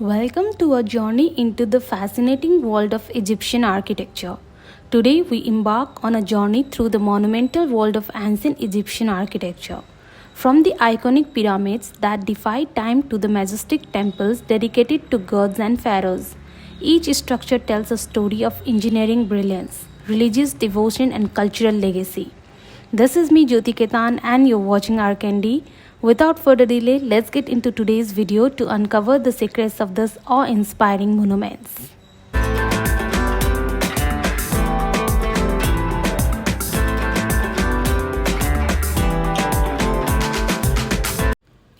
Welcome to a journey into the fascinating world of Egyptian architecture. Today we embark on a journey through the monumental world of ancient Egyptian architecture. From the iconic pyramids that defy time to the majestic temples dedicated to gods and pharaohs, each structure tells a story of engineering brilliance, religious devotion, and cultural legacy. This is me Jyoti Ketan and you're watching Arcandi. Without further delay, let's get into today's video to uncover the secrets of this awe-inspiring monuments.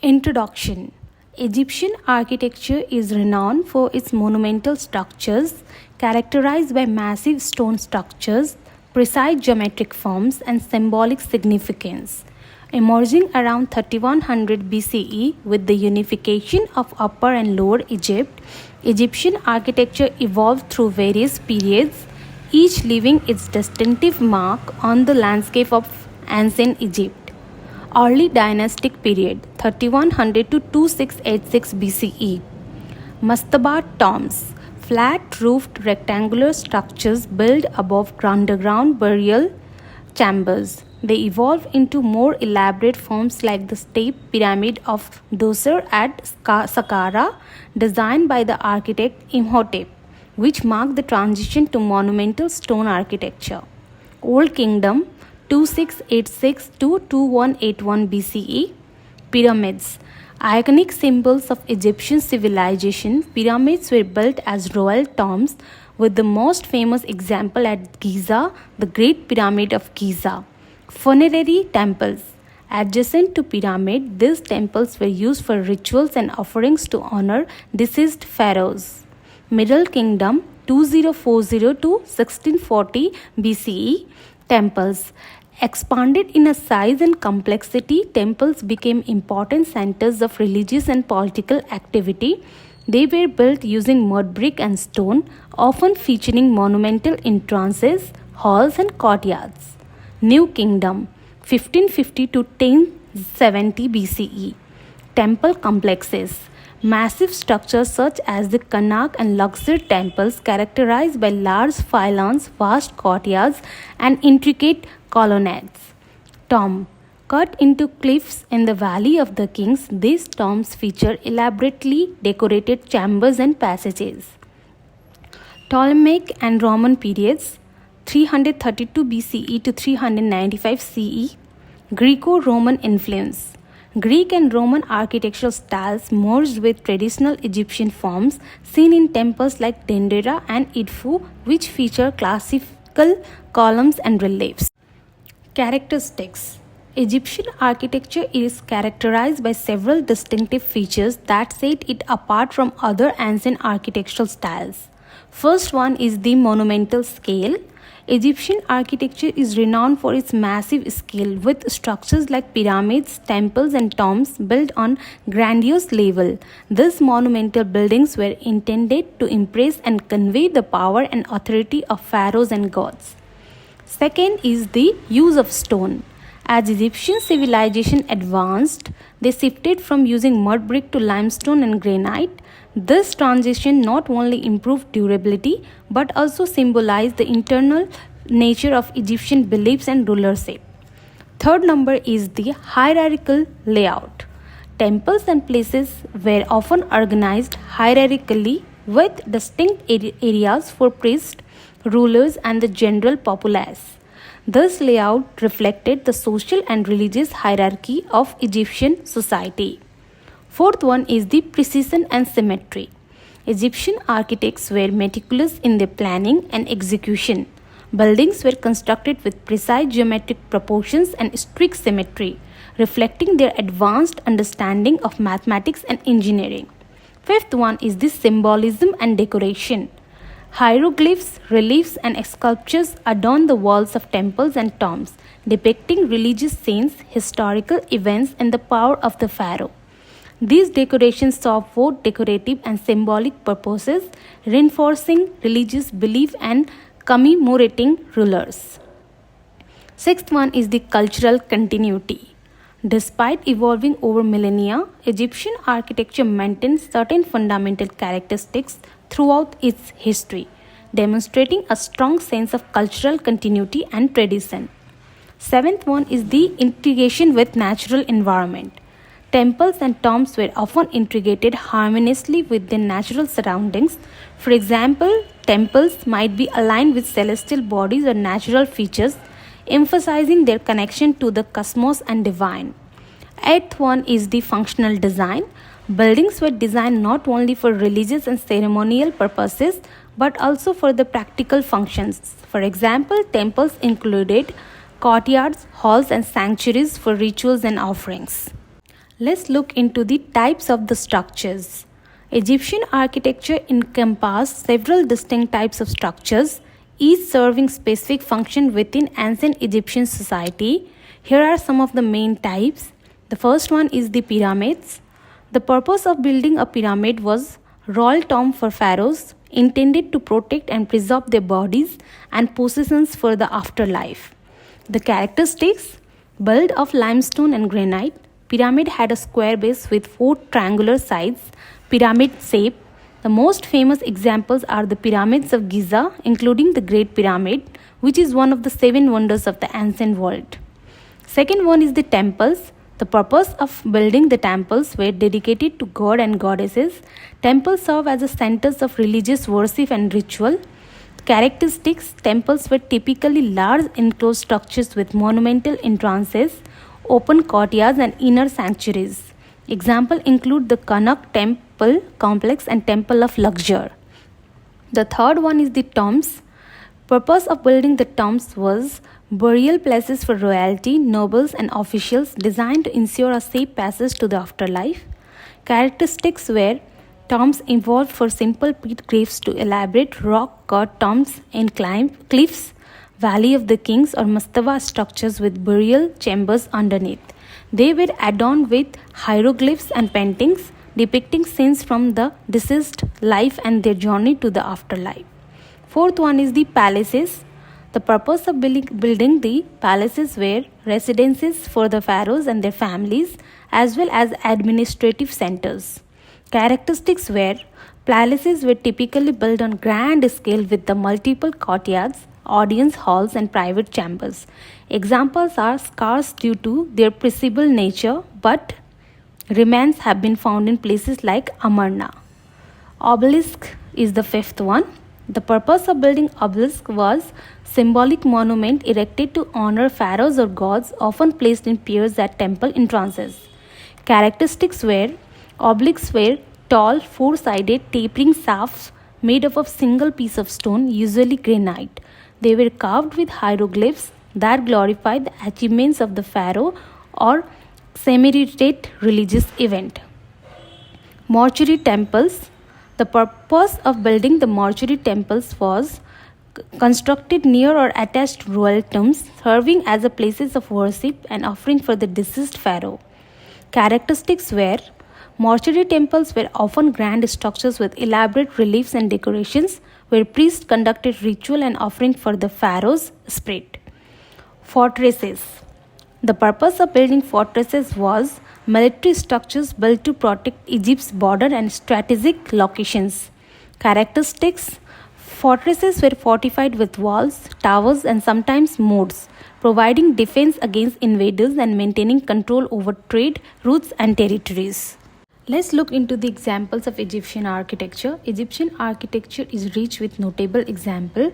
Introduction. Egyptian architecture is renowned for its monumental structures characterized by massive stone structures, precise geometric forms, and symbolic significance. Emerging around 3100 BCE with the unification of Upper and Lower Egypt, Egyptian architecture evolved through various periods, each leaving its distinctive mark on the landscape of ancient Egypt. Early dynastic period 3100 to 2686 BCE. Mastaba tombs, flat-roofed rectangular structures built above underground burial chambers. They evolved into more elaborate forms like the step pyramid of Dosar at Saqqara, designed by the architect Imhotep, which marked the transition to monumental stone architecture. Old Kingdom 2686 to 2181 BCE. Pyramids, iconic symbols of Egyptian civilization, pyramids were built as royal tombs, with the most famous example at Giza, the Great Pyramid of Giza. Funerary temples. Adjacent to pyramid, these temples were used for rituals and offerings to honor deceased pharaohs. Middle Kingdom 2040 to 1640 BCE. Temples. Expanded in a size and complexity, temples became important centers of religious and political activity. They were built using mud brick and stone, often featuring monumental entrances, halls, and courtyards. New Kingdom 1550 to 1070 BCE. Temple complexes. Massive structures such as the Karnak and Luxor temples characterized by large pylons, vast courtyards, and intricate colonnades. Tomb. Cut into cliffs in the Valley of the Kings, these tombs feature elaborately decorated chambers and passages. Ptolemaic and Roman periods 332 BCE to 395 CE. Greco-Roman influence. Greek and Roman architectural styles merged with traditional Egyptian forms seen in temples like Dendera and Edfu, which feature classical columns and reliefs. Characteristics. Egyptian architecture is characterized by several distinctive features that set it apart from other ancient architectural styles. First one is the monumental scale. Egyptian architecture is renowned for its massive scale, with structures like pyramids, temples, and tombs built on grandiose level. These monumental buildings were intended to impress and convey the power and authority of pharaohs and gods. Second is the use of stone. As Egyptian civilization advanced, they shifted from using mud brick to limestone and granite. This transition not only improved durability but also symbolized the internal nature of Egyptian beliefs and rulership. Third number is the hierarchical layout. Temples and places were often organized hierarchically with distinct areas for priests, rulers, and the general populace. This layout reflected the social and religious hierarchy of Egyptian society. Fourth one is the precision and symmetry. Egyptian architects were meticulous in their planning and execution. Buildings were constructed with precise geometric proportions and strict symmetry, reflecting their advanced understanding of mathematics and engineering. Fifth one is the symbolism and decoration. Hieroglyphs, reliefs, and sculptures adorn the walls of temples and tombs, depicting religious scenes, historical events, and the power of the pharaoh. These decorations serve both decorative and symbolic purposes, reinforcing religious belief and commemorating rulers. Sixth one is the cultural continuity. Despite evolving over millennia, Egyptian architecture maintains certain fundamental characteristics throughout its history, demonstrating a strong sense of cultural continuity and tradition. Seventh one is the integration with natural environment. Temples and tombs were often integrated harmoniously with their natural surroundings. For example, temples might be aligned with celestial bodies or natural features, emphasizing their connection to the cosmos and divine. Eighth one is the functional design. Buildings were designed not only for religious and ceremonial purposes but also for the practical functions. For example, temples included courtyards, halls, and sanctuaries for rituals and offerings. Let's look into the types of the structures. Egyptian architecture encompassed several distinct types of structures, each serving specific function within ancient Egyptian society. Here are some of the main types. The first one is the pyramids. The purpose of building a pyramid was royal tomb for pharaohs, intended to protect and preserve their bodies and possessions for the afterlife. The characteristics: built of limestone and granite, pyramid had a square base with 4 triangular sides, pyramid shape. The most famous examples are the pyramids of Giza, including the Great Pyramid, which is one of the 7 wonders of the ancient world. Second one is the temples. The purpose of building the temples were dedicated to god and goddesses. Temples serve as the centers of religious worship and ritual. Characteristics: temples were typically large enclosed structures with monumental entrances, open courtyards, and inner sanctuaries. Examples include the Karnak Temple complex and Temple of Luxor. The third one is the tombs. Purpose of building the tombs was burial places for royalty, nobles, and officials designed to ensure a safe passage to the afterlife. Characteristics were tombs evolved for simple pit graves to elaborate rock-cut tombs in cliffs, Valley of the Kings, or mastaba structures with burial chambers underneath. They were adorned with hieroglyphs and paintings depicting scenes from the deceased life and their journey to the afterlife. Fourth one is the palaces. The purpose of building the palaces were residences for the pharaohs and their families, as well as administrative centers. Characteristics were palaces were typically built on grand scale with the multiple courtyards, audience halls, and private chambers. Examples are scarce due to their peaceable nature, but remains have been found in places like Amarna. Obelisk is the fifth one. The purpose of building obelisk was symbolic monument erected to honor pharaohs or gods, often placed in piers at temple entrances. Characteristics were obelisks were tall, four-sided, tapering shafts made up of single piece of stone, usually granite. They were carved with hieroglyphs that glorified the achievements of the pharaoh or commemorated religious event. Mortuary temples. The purpose of building the mortuary temples was constructed near or attached to royal tombs, serving as a places of worship and offering for the deceased pharaoh. Characteristics were mortuary temples were often grand structures with elaborate reliefs and decorations, where priests conducted ritual and offering for the pharaoh's spirit. Fortresses. The purpose of building fortresses was military structures built to protect Egypt's border and strategic locations. Characteristics: fortresses were fortified with walls, towers, and sometimes moats, providing defense against invaders and maintaining control over trade routes and territories. Let's look into the examples of Egyptian architecture. Egyptian architecture is rich with notable examples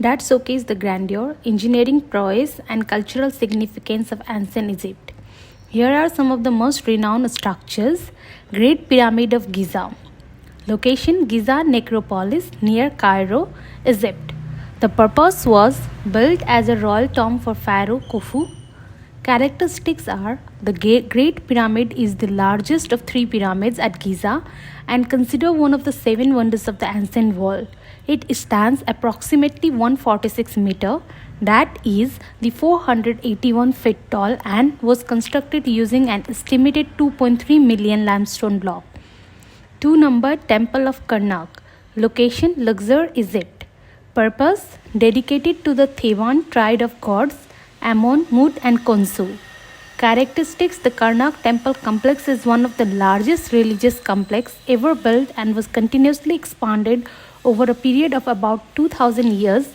that showcase the grandeur, engineering prowess, and cultural significance of ancient Egypt. Here are some of the most renowned structures. Great Pyramid of Giza. Location: Giza Necropolis near Cairo, Egypt. The purpose was built as a royal tomb for Pharaoh Khufu. Characteristics are the Great Pyramid is the largest of 3 pyramids at Giza and considered one of the 7 wonders of the ancient world. It stands approximately 146 meters, that is the 481 feet tall, and was constructed using an estimated 2.3 million limestone block. 2 number Temple of Karnak. Location: Luxor, Egypt. Purpose: dedicated to the Theban tribe of gods Ammon, Mut, and Khonsu. Characteristics: the Karnak temple complex is one of the largest religious complex ever built and was continuously expanded over a period of about 2000 years.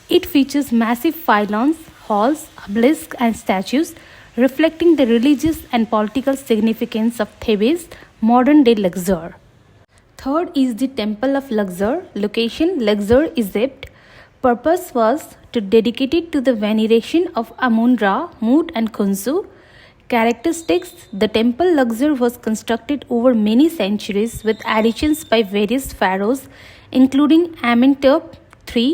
It features massive pylons, halls, obelisks, and statues reflecting the religious and political significance of Thebes, modern day Luxor. Third is the Temple of Luxor, location Luxor, Egypt. Purpose was to dedicate it to the veneration of Amun-Ra, Mut, and Khunsu. Characteristics: the temple Luxor was constructed over many centuries with additions by various pharaohs including Amenhotep III,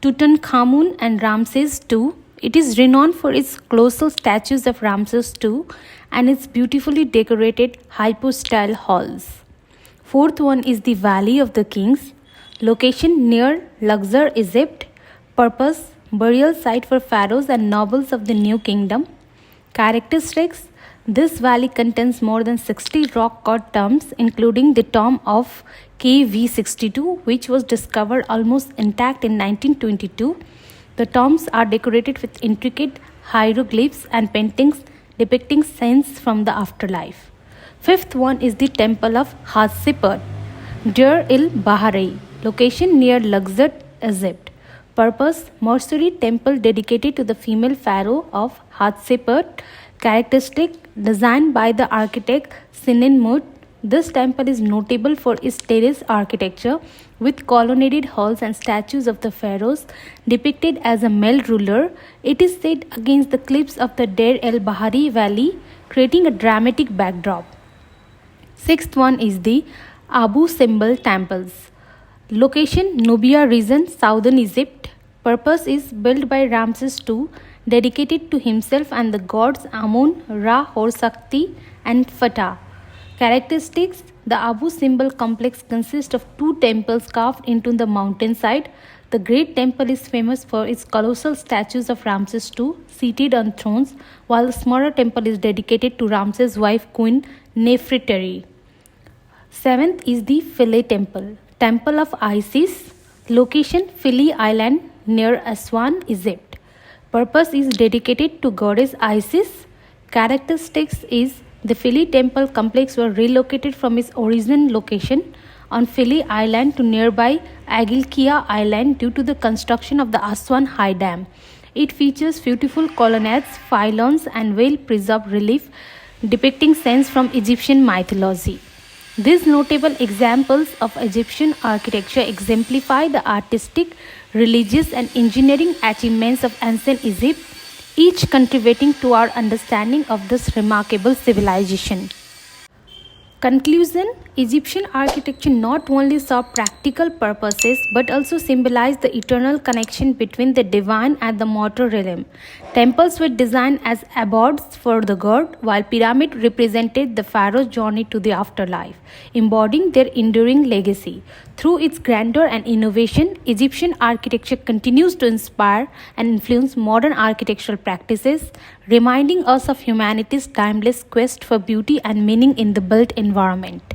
Tutankhamun, and Ramses II. It is renowned for its colossal statues of Ramses II and its beautifully decorated hypostyle halls. Fourth one is the Valley of the Kings, location near Luxor, Egypt. Purpose: burial site for pharaohs and nobles of the New Kingdom. Characteristics: this valley contains more than 60 rock-cut tombs, including the tomb of KV62, which was discovered almost intact in 1922. The tombs are decorated with intricate hieroglyphs and paintings depicting scenes from the afterlife. Fifth one is the Temple of Hatshepsut, Deir el-Bahari, location near Luxor, Egypt. Purpose: mortuary temple dedicated to the female pharaoh of Hatshepsut. Characteristic: designed by the architect Sinan-Mut. This temple is notable for its terrace architecture with colonnaded halls and statues of the pharaohs depicted as a male ruler. It is set against the cliffs of the Deir el-Bahari valley, creating a dramatic backdrop. Sixth one is the Abu Simbel temples. Location: Nubia region, southern Egypt. Purpose is built by Ramses II, dedicated to himself and the gods Amun, Ra, Horsakti, and Fatah. Characteristics: the Abu Simbel complex consists of two temples carved into the mountainside. The Great Temple is famous for its colossal statues of Ramses II seated on thrones, while the smaller temple is dedicated to Ramses' wife Queen Nefertari. Seventh is the Philae Temple, Temple of Isis, location Philae Island near Aswan, Egypt. Purpose is dedicated to goddess Isis. Characteristics is the Philae Temple complex were relocated from its original location on Philae Island to nearby Agilkia Island due to the construction of the Aswan High Dam. It features beautiful colonnades, pylons, and well-preserved relief depicting scenes from Egyptian mythology. These notable examples of Egyptian architecture exemplify the artistic, religious, and engineering achievements of ancient Egypt, each contributing to our understanding of this remarkable civilization. Conclusion: Egyptian architecture not only served practical purposes but also symbolized the eternal connection between the divine and the mortal realm. Temples were designed as abodes for the god, while pyramids represented the pharaoh's journey to the afterlife, embodying their enduring legacy. Through its grandeur and innovation, Egyptian architecture continues to inspire and influence modern architectural practices, reminding us of humanity's timeless quest for beauty and meaning in the built environment.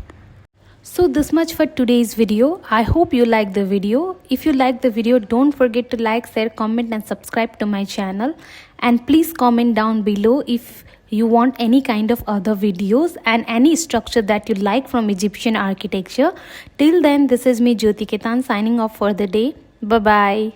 So this much for today's video. I hope you liked the video. If you liked the video, don't forget to like, share, comment, and subscribe to my channel. And please comment down below if you want any kind of other videos and any structure that you like from Egyptian architecture. Till then, this is me Jyoti Ketan signing off for the day. Bye bye.